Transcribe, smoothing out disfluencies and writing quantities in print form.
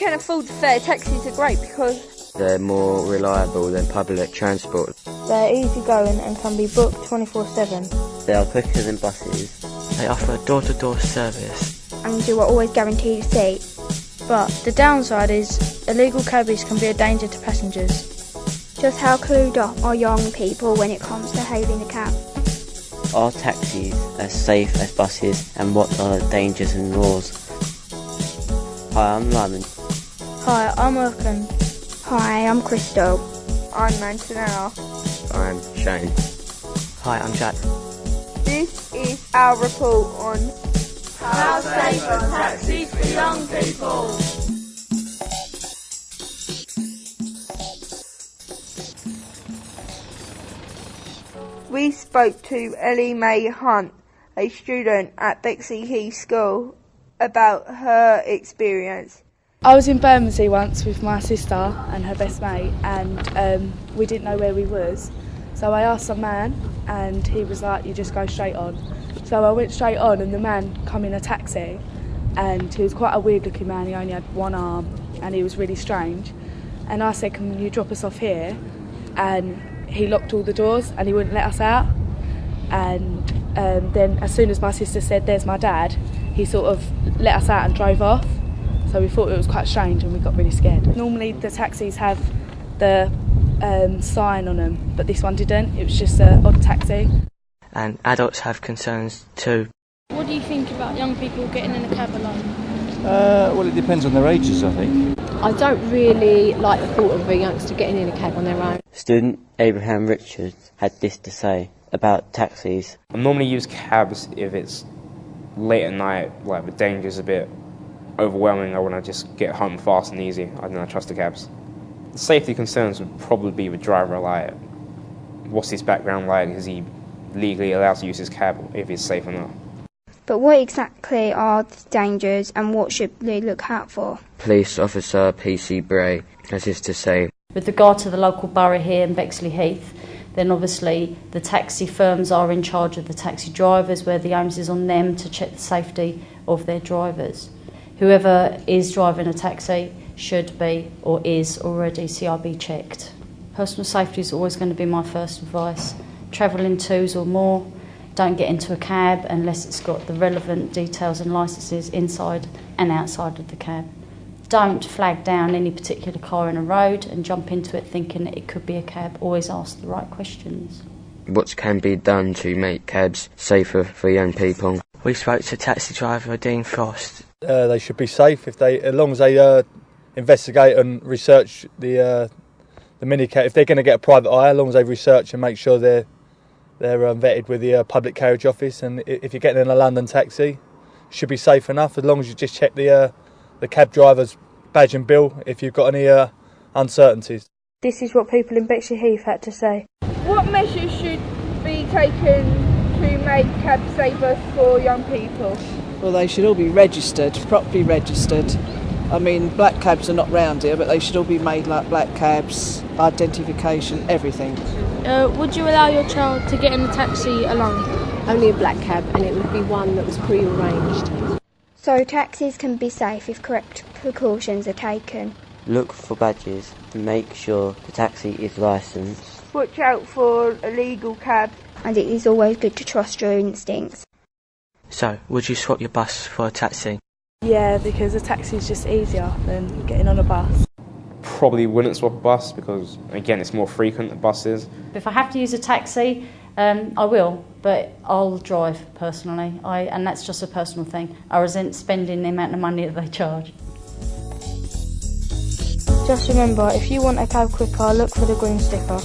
can afford the fare, taxis are great because they're more reliable than public transport. They're easygoing and can be booked 24/7. They are quicker than buses. They offer door-to-door service. And you are always guaranteed a seat. But the downside is illegal cabbies can be a danger to passengers. Just how clued up are young people when it comes to hailing a cab? Are taxis as safe as buses, and what are the dangers and laws? Hi, I'm Lyman. Hi, I'm Erkan. Hi, I'm Crystal. I'm Mantonella. I'm Shane. Hi, I'm Jack. This is our report on how safe are taxis for young people. We spoke to Ellie Mae Hunt, a student at Bexleyheath School, about her experience. I was in Bermondsey once with my sister and her best mate, and we didn't know where we was. So I asked some man, and he was like, you just go straight on. So I went straight on, and the man come in a taxi, and he was quite a weird looking man. He only had one arm, and he was really strange. And I said, can you drop us off here? And he locked all the doors, and he wouldn't let us out. And then as soon as my sister said, there's my dad, he sort of let us out and drove off. So we thought it was quite strange, and we got really scared. Normally the taxis have the sign on them, but this one didn't. It was just an odd taxi. And adults have concerns too. What do you think about young people getting in a cab alone? Well, it depends on their ages, I think. I don't really like the thought of a youngster getting in a cab on their own. Student Abraham Richards had this to say about taxis. I normally use cabs if it's late at night, like the danger's a bit overwhelming. I want to just get home fast and easy. I don't trust the cabs. The safety concerns would probably be the driver, like what's his background like, is he legally allowed to use his cab if he's safe or not. But what exactly are the dangers and what should they look out for? Police officer PC Bray has this to say. With regard to the local borough here in Bexleyheath, then obviously the taxi firms are in charge of the taxi drivers, where the onus is on them to check the safety of their drivers. Whoever is driving a taxi should be or is already CRB checked. Personal safety is always going to be my first advice. Travel in twos or more. Don't get into a cab unless it's got the relevant details and licences inside and outside of the cab. Don't flag down any particular car in a road and jump into it thinking that it could be a cab. Always ask the right questions. What can be done to make cabs safer for young people? We spoke to taxi driver Dean Frost. They should be safe as long as they investigate and research the minicab. If they're going to get a private eye, as long as they research and make sure they're vetted with the public carriage office. And if you're getting in a London taxi, it should be safe enough as long as you just check the cab driver's badge and bill if you've got any uncertainties. This is what people in Bexleyheath had to say. What measures should be taken to make cabs safer for young people? Well, they should all be registered, properly registered. I mean, black cabs are not round here, but they should all be made like black cabs, identification, everything. Would you allow your child to get in a taxi alone? Only a black cab, and it would be one that was pre-arranged. So taxis can be safe if correct precautions are taken. Look for badges and make sure the taxi is licensed. Watch out for illegal cabs. And it is always good to trust your instincts. So, would you swap your bus for a taxi? Yeah, because a taxi is just easier than getting on a bus. Probably wouldn't swap a bus because, again, it's more frequent than buses. If I have to use a taxi, I will, but I'll drive personally. And that's just a personal thing. I resent spending the amount of money that they charge. Just remember, if you want a cab quicker, look for the green sticker.